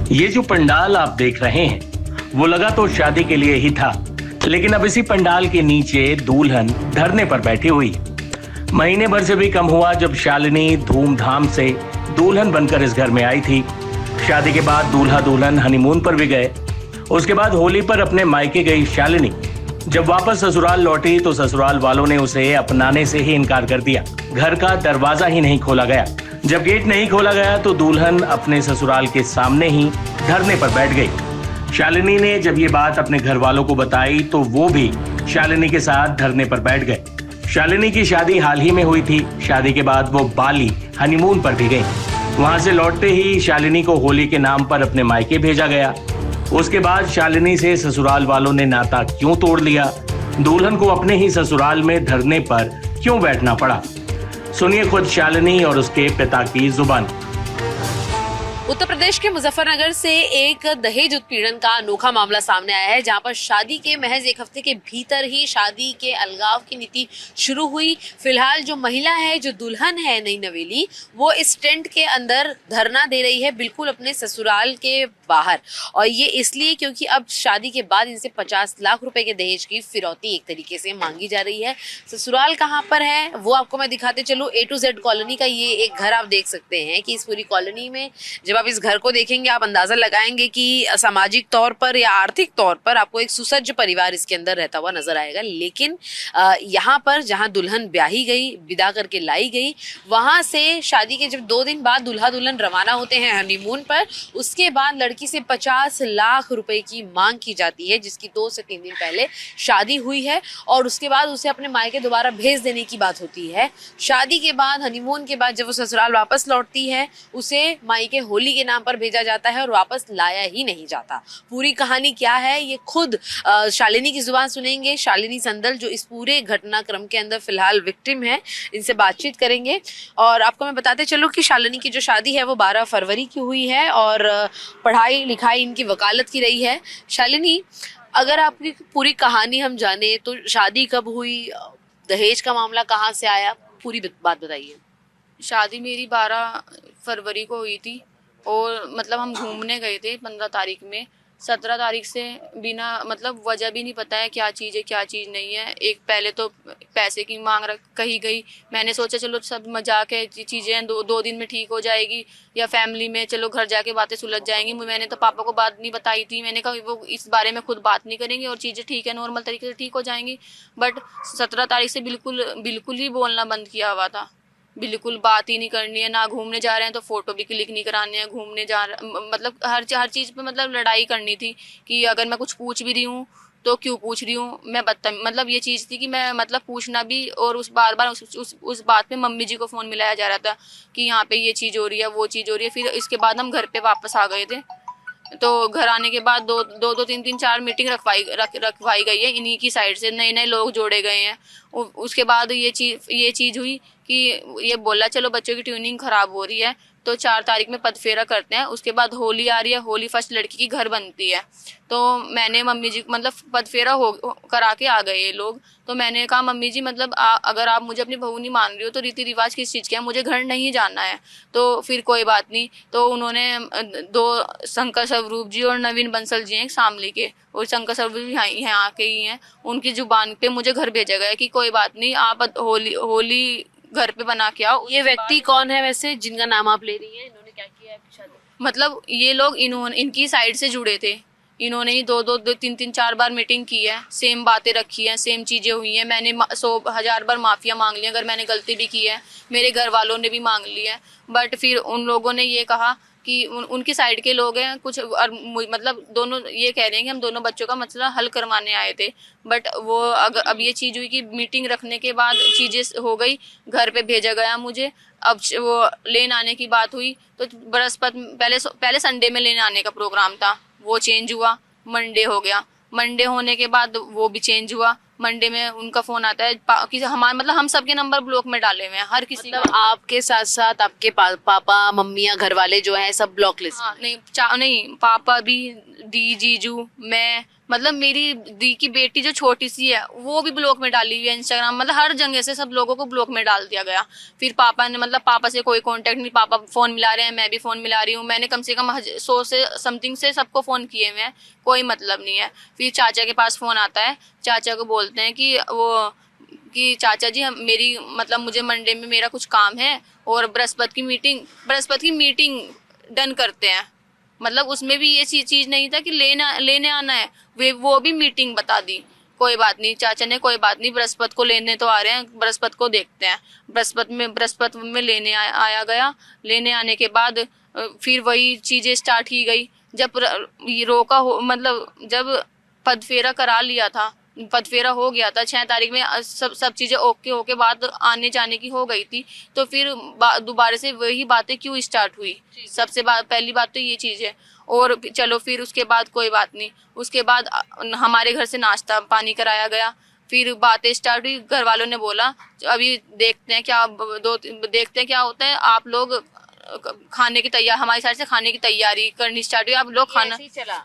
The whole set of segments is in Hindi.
ये जो पंडाल आप देख रहे हैं वो लगा तो शादी के लिए ही था, लेकिन अब इसी पंडाल के नीचे दुल्हन धरने पर बैठी हुई। महीने भर से भी कम हुआ जब शालिनी धूमधाम से दुल्हन बनकर इस घर में आई थी। शादी के बाद दूल्हा दुल्हन हनीमून पर भी गए। उसके बाद होली पर अपने मायके गई शालिनी। जब वापस ससुराल लौटी तो ससुराल वालों ने उसे अपनाने से ही इनकार कर दिया। घर का दरवाजा ही नहीं खोला गया। जब गेट नहीं खोला गया तो दुल्हन अपने ससुराल के सामने ही धरने पर बैठ गई। शालिनी ने जब ये बात अपने घर वालों को बताई तो वो भी शालिनी के साथ धरने पर बैठ गए। शालिनी की शादी हाल ही में हुई थी। शादी के बाद वो बाली हनीमून पर भी गई। वहां से लौटते ही शालिनी को होली के नाम पर अपने मायके भेजा गया। उसके बाद शालिनी से ससुराल वालों ने नाता क्यों तोड़ लिया, दुल्हन को अपने ही ससुराल में धरने पर क्यों बैठना पड़ा, सुनिए खुद शालिनी और उसके पिता की जुबान। उत्तर प्रदेश के मुजफ्फरनगर से एक दहेज उत्पीड़न का अनोखा मामला सामने आया है, जहां पर शादी के महज एक हफ्ते के भीतर ही शादी के अलगाव की नीति शुरू हुई। फिलहाल जो महिला है, जो दुल्हन है नई नवेली, वो इस टेंट के अंदर धरना दे रही है, बिल्कुल अपने ससुराल के बाहर। और ये इसलिए क्योंकि अब शादी के बाद इनसे 50 लाख रुपए के दहेज की फिरौती एक तरीके से मांगी जा रही है। ससुराल कहाँ पर है वो आपको मैं दिखाते चलूं। A to Z कॉलोनी का ये एक घर आप देख सकते हैं कि इस पूरी कॉलोनी में जब आप इस घर को देखेंगे आप अंदाजा लगाएंगे कि सामाजिक तौर पर या आर्थिक तौर पर आपको एक सुसज्ज परिवार इसके अंदर रहता हुआ नजर आएगा। लेकिन यहाँ पर जहाँ दुल्हन ब्याही गई, विदा करके लाई गई, वहां से शादी के जब 2 दिन बाद दूल्हा दुल्हन रवाना होते हैं हनीमून पर, उसके बाद लड़की से 50 लाख रुपए की मांग की जाती है, जिसकी 2 से 3 दिन पहले शादी हुई है। और उसके बाद उसे अपने मायके दोबारा भेज देने की बात होती है। शादी के बाद हनीमून के बाद जब वो ससुराल वापस लौटती है, उसे मायके होली के नाम पर भेजा जाता है और वापस लाया ही नहीं जाता। पूरी कहानी क्या है ये खुद शालिनी की जुबान सुनेंगे। शालिनी संदल जो इस पूरे घटनाक्रम के अंदर फिलहाल विक्टिम है, इनसे बातचीत करेंगे। और आपको मैं बताते चलूं कि शालिनी की जो शादी है वो 12 फरवरी की हुई है और पढ़ाई लिखाई इनकी वकालत की रही है। शालिनी, अगर आपकी पूरी कहानी हम जाने तो शादी कब हुई, दहेज का मामला कहाँ से आया, पूरी बात बताइए। शादी मेरी 12 फरवरी को हुई थी और मतलब हम घूमने गए थे 15 तारीख में। 17 तारीख से बिना मतलब वजह भी नहीं पता है क्या चीज़ है क्या चीज़ नहीं है। एक पहले तो पैसे की मांग कही गई। मैंने सोचा चलो सब मजाक है, चीज़ें दो दिन में ठीक हो जाएगी या फैमिली में चलो घर जाके बातें सुलझ जाएंगी। मैंने तो पापा को बात नहीं बताई थी। मैंने कहा वो इस बारे में खुद बात नहीं करेंगे और चीज़ें ठीक है, नॉर्मल तरीके से ठीक हो जाएंगी। बट 17 तारीख से बिल्कुल ही बोलना बंद किया हुआ था। बिल्कुल बात ही नहीं करनी है। ना घूमने जा रहे हैं तो फोटो भी क्लिक नहीं कराने हैं। घूमने जा रहे मतलब हर चीज़ पे मतलब लड़ाई करनी थी कि अगर मैं कुछ पूछ भी रही हूँ तो क्यों पूछ रही हूँ मैं मतलब ये चीज़ थी कि मैं मतलब पूछना भी। और उस बार उस बात पे मम्मी जी को फ़ोन मिलाया जा रहा था कि यहाँ पे ये चीज़ हो रही है वो चीज़ हो रही है। फिर इसके बाद हम घर पे वापस आ गए थे। तो घर आने के बाद दो तीन चार मीटिंग रखवाई गई है इन्हीं की साइड से। नए लोग जोड़े गए हैं। उसके बाद ये चीज़ हुई कि ये बोला चलो बच्चों की ट्यूनिंग ख़राब हो रही है तो 4 तारीख में पदफेरा करते हैं। उसके बाद होली आ रही है। होली फर्स्ट लड़की की घर बनती है। तो मैंने मम्मी जी मतलब पदफेरा करा के आ गए ये लोग। तो मैंने कहा मम्मी जी मतलब अगर आप मुझे अपनी बहू नहीं मान रही हो तो रीति रिवाज किस चीज़ के हैं, मुझे घर नहीं जाना है। तो फिर कोई बात नहीं। तो उन्होंने 2 शंकर स्वरूप जी और नवीन बंसल जी हैं शामली के, और शंकर स्वरूप यहाँ के ही हैं। उनकी जुबान पे मुझे घर भेजा गया कि कोई बात नहीं आप होली घर पे बना के आओ। ये व्यक्ति कौन है वैसे जिनका नाम आप ले रही हैं? इन्होंने क्या किया है शादी? मतलब ये लोग इनकी साइड से जुड़े थे। इन्होंने ही 2-3-4 बार मीटिंग की है, सेम बातें रखी हैं, सेम चीज़ें हुई हैं। मैंने 100,000 बार माफ़िया मांग ली, अगर मैंने गलती भी की है। मेरे घर वालों ने भी मांग ली है। बट फिर उन लोगों ने ये कहा कि उनकी साइड के लोग हैं कुछ, और मतलब दोनों ये कह रहे हैं कि हम दोनों बच्चों का मसला हल करवाने आए थे। बट वो अब ये चीज़ हुई कि मीटिंग रखने के बाद चीज़ें हो गई, घर पे भेजा गया मुझे। अब वो लेन आने की बात हुई तो बृहस्पति पहले संडे में लेने आने का प्रोग्राम था, वो चेंज हुआ, मंडे हो गया। मंडे होने के बाद वो भी चेंज हुआ। मंडे में उनका फोन आता है कि हमारे मतलब हम सबके नंबर ब्लॉक में डाले हुए हैं, हर किसी मतलब आपके साथ साथ आपके पापा मम्मियाँ घर वाले जो हैं सब ब्लॉक लिस्ट? हाँ, नहीं पापा भी दी, जीजू, मैं, मतलब मेरी दी की बेटी जो छोटी सी है वो भी ब्लॉक में डाली हुई है इंस्टाग्राम, मतलब हर जगह से सब लोगों को ब्लॉक में डाल दिया गया। फिर पापा ने, मतलब पापा से कोई कांटेक्ट नहीं, पापा फ़ोन मिला रहे हैं, मैं भी फ़ोन मिला रही हूँ, मैंने कम से कम 100 से समथिंग से सबको फ़ोन किए हुए हैं, कोई मतलब नहीं है। फिर चाचा के पास फ़ोन आता है, चाचा को बोलते हैं कि चाचा जी मेरी, मतलब मुझे मंडे में मेरा कुछ काम है और बृहस्पति की मीटिंग डन करते हैं। मतलब उसमें भी ये चीज़ नहीं था कि लेने आना है, वो भी मीटिंग बता दी। कोई बात नहीं, चाचा ने कोई बात नहीं, बृहस्पति को लेने तो आ रहे हैं, बृहस्पति को देखते हैं। बृहस्पति में लेने आया गया। लेने आने के बाद फिर वही चीज़ें स्टार्ट की गई। जब रोका हो, मतलब जब पदफेरा करा लिया था, पदफेरा हो गया था 6 तारीख में, सब चीज़ें ओके होके बात आने जाने की हो गई थी, तो फिर दोबारा से वही बातें क्यों स्टार्ट हुई? सबसे पहली बात तो ये चीज़ है। और चलो फिर उसके बाद कोई बात नहीं, उसके बाद हमारे घर से नाश्ता पानी कराया गया। फिर बातें स्टार्ट हुई, घर वालों ने बोला अभी देखते हैं क्या होता है, आप लोग खाने की तैयारी, हमारी साइड से खाने की तैयारी करनी स्टार्ट हुई। आप लोग खाना,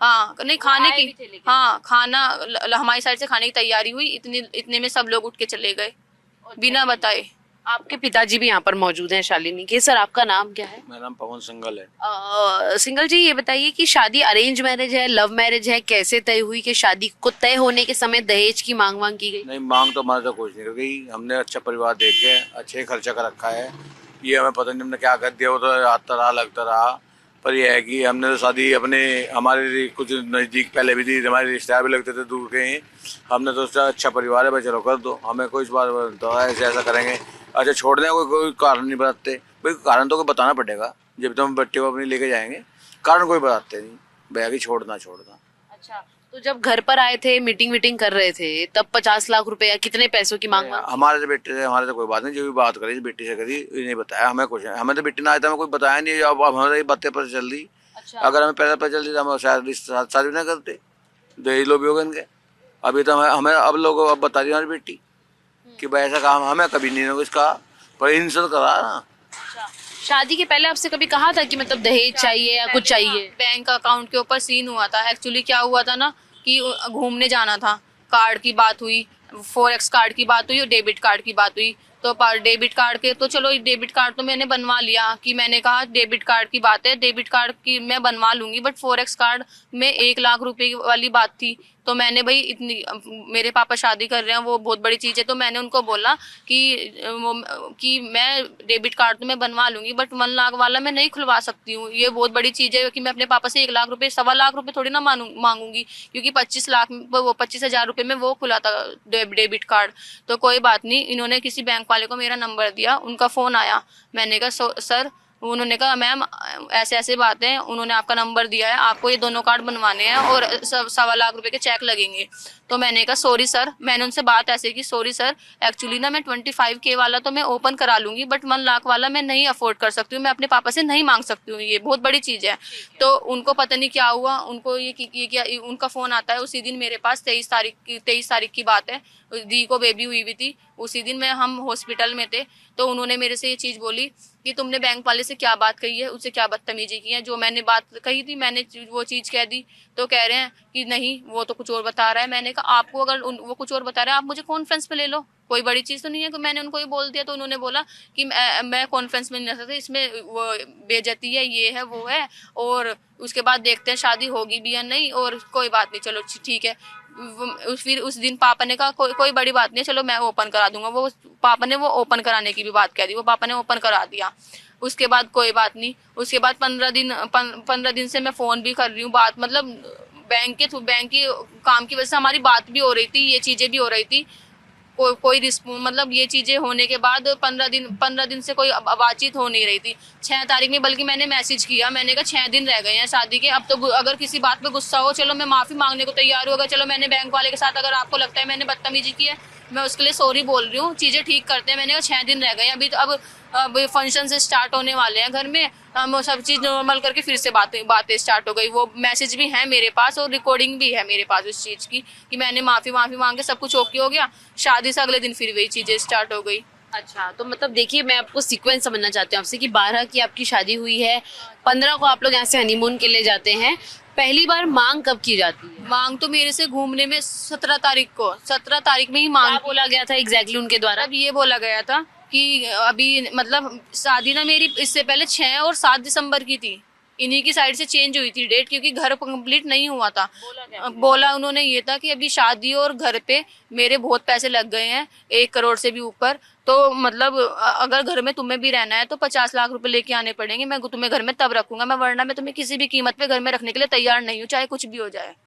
हाँ नहीं खाने की, हाँ खाना हमारी साइड से खाने की तैयारी हुई। इतने में सब लोग उठ के चले गए बिना बताए। आपके पिताजी भी यहाँ पर मौजूद हैं शालिनी के। सर आपका नाम क्या है? मेरा नाम पवन सिंघल है। सिंगल जी, ये बताइए कि शादी अरेंज मैरिज है, लव मैरिज है, कैसे तय हुई कि शादी को तय होने के समय दहेज की मांग की गई? नहीं, मांग तो हमारे तो कुछ नहीं, क्योंकि हमने अच्छा परिवार देख के अच्छे खर्चा कर रखा है। ये हमें पता नहीं हमने क्या कर दिया, वो तो आता रहा लगता रहा। पर यह है कि हमने तो शादी हमारे कुछ नज़दीक पहले भी थी, हमारे रिश्तेदार भी लगते थे दूर के ही। हमने तो उसका अच्छा परिवार है भाई, चलो कर दो, हमें कोई इस बार ऐसा करेंगे। अच्छा छोड़ने का कोई कारण नहीं बताते भाई, कारण तो कोई बताना पड़ेगा जब तो हम बच्चे को अपनी लेके जाएंगे। कारण कोई बताते नहीं भैया कि छोड़ना। अच्छा, तो जब घर पर आए थे, मीटिंग कर रहे थे, तब 50 लाख रुपए या कितने पैसों की मांग? हमारे से बेटे से हमारे तो कोई बात नहीं, जो भी बात करी बेटी से करी, ये नहीं बताया हमें कुछ। हमें तो बेटी ना आया था, हमें कुछ बताया नहीं। अब हमारे बातें पता चल रही। अच्छा। अगर हमें पहले पता चल रही तो हम शायद शादी ना करते, दहेज लोग भी हो गए इनके। अभी तो हमें अब लोग अब बता रही हमारी बेटी कि भाई ऐसा काम हमें कभी नहीं कुछ कहा, पर इनसे तो करा ना। शादी के पहले आपसे कभी कहा था कि मतलब दहेज चाहिए या कुछ चाहिए? बैंक अकाउंट के ऊपर सीन हुआ था। एक्चुअली क्या हुआ था ना कि घूमने जाना था, कार्ड की बात हुई, फॉरेक्स कार्ड की बात हुई और डेबिट कार्ड की बात हुई। तो डेबिट कार्ड के तो चलो, डेबिट कार्ड तो मैंने बनवा लिया कि मैंने कहा डेबिट कार्ड की बात है, डेबिट कार्ड की मैं बनवा लूंगी, बट फॉरेक्स कार्ड में 1 लाख रुपए वाली बात थी। तो मैंने भाई इतनी, मेरे पापा शादी कर रहे हैं, वो बहुत बड़ी चीज़ है, तो मैंने उनको बोला कि मैं डेबिट कार्ड तो मैं बनवा लूंगी, बट 1 लाख वाला मैं नहीं खुलवा सकती हूँ। ये बहुत बड़ी चीज़ है कि मैं अपने पापा से 1 लाख रुपए, 1.25 लाख रुपए थोड़ी ना मांगूंगी, क्योंकि 25,000 रुपए में वो खुला था डेबिट कार्ड। तो कोई बात नहीं, इन्होंने किसी बैंक वाले को मेरा नंबर दिया, उनका फ़ोन आया। मैंने कहा सर, उन्होंने कहा मैम ऐसे बातें, उन्होंने आपका नंबर दिया है, आपको ये दोनों कार्ड बनवाने हैं और 1.25 लाख रुपए के चेक लगेंगे। तो मैंने कहा सॉरी सर, मैंने उनसे बात ऐसे की, सॉरी सर एक्चुअली ना मैं 25K वाला तो मैं ओपन करा लूंगी, बट 1 लाख वाला मैं नहीं अफोर्ड कर सकती हूँ, मैं अपने पापा से नहीं मांग सकती हूँ, ये बहुत बड़ी चीज़ है। तो उनको पता नहीं क्या हुआ, उनको ये क्या, उनका फ़ोन आता है उसी दिन मेरे पास। 23 तारीख की बात है, दी को बेबी हुई थी, उसी दिन हम हॉस्पिटल में थे। तो उन्होंने मेरे से ये चीज़ बोली कि तुमने बैंक वाले से क्या बात कही है, उससे क्या बदतमीजी की है। जो मैंने बात कही थी मैंने वो चीज़ कह दी। तो कह रहे हैं कि नहीं वो तो कुछ और बता रहा है। मैंने कहा आपको अगर वो कुछ और बता रहा है आप मुझे कॉन्फ्रेंस पे ले लो, कोई बड़ी चीज़ तो नहीं है कि मैंने उनको ये बोल दिया। तो उन्होंने बोला कि मैं कॉन्फ्रेंस में नहीं रह सकती, इसमें वो बेइज्जती है, ये है वो है, और उसके बाद देखते हैं शादी होगी भी या नहीं, और कोई बात नहीं चलो ठीक है। फिर उस दिन पापा ने कहा कोई बड़ी बात नहीं है, चलो मैं ओपन करा दूंगा। वो पापा ने वो ओपन कराने की भी बात कह दी, वो पापा ने ओपन करा दिया। उसके बाद कोई बात नहीं, उसके बाद 15 दिन से मैं फ़ोन भी कर रही हूँ, बात मतलब बैंक की काम की वजह से हमारी बात भी हो रही थी, ये चीज़ें भी हो रही थी। कोई मतलब ये चीज़ें होने के बाद 15 दिन से कोई बातचीत हो नहीं रही थी। 6 तारीख में बल्कि मैंने मैसेज किया, मैंने कहा 6 दिन रह गए हैं शादी के, अब तो अगर किसी बात पे गुस्सा हो चलो मैं माफ़ी मांगने को तैयार हूँ। अगर चलो मैंने बैंक वाले के साथ अगर आपको लगता है मैंने बदतमीजी की है, मैं उसके लिए सॉरी बोल रही हूँ, चीज़ें ठीक करते हैं। मैंने कहा 6 दिन रह गए हैं, अभी तो अब फंक्शन से स्टार्ट होने वाले हैं घर में, हम सब चीज़ नॉर्मल करके फिर से बातें स्टार्ट हो गई। वो मैसेज भी है मेरे पास और रिकॉर्डिंग भी है मेरे पास उस चीज़ की कि मैंने माफ़ी मांग के सब कुछ ओके हो गया। शादी से अगले दिन फिर वही चीज़ें स्टार्ट हो गई। अच्छा, तो मतलब देखिए मैं आपको सीक्वेंस समझना चाहती हूँ आपसे कि 12 की आपकी शादी हुई है, 15 को आप लोग यहाँ से हनीमून के लिए जाते हैं, पहली बार मांग कब की जाती है? मांग तो मेरे से घूमने में 17 तारीख को, 17 तारीख में ही मांग क्या बोला गया था एग्जैक्टली उनके द्वारा? अब ये बोला गया था कि अभी मतलब शादी ना मेरी इससे पहले 6 और 7 दिसंबर की थी, इन्हीं की साइड से चेंज हुई थी डेट, क्योंकि घर कंप्लीट नहीं हुआ था। बोला उन्होंने ये था कि अभी शादी और घर पे मेरे बहुत पैसे लग गए हैं, 1 करोड़ से भी ऊपर, तो मतलब अगर घर में तुम्हें भी रहना है तो 50 लाख रुपए लेके आने पड़ेंगे, मैं तुम्हें घर में तब रखूंगा मैं, वरना मैं तुम्हें किसी भी कीमत पे घर में रखने के लिए तैयार नहीं हूँ, चाहे कुछ भी हो जाए।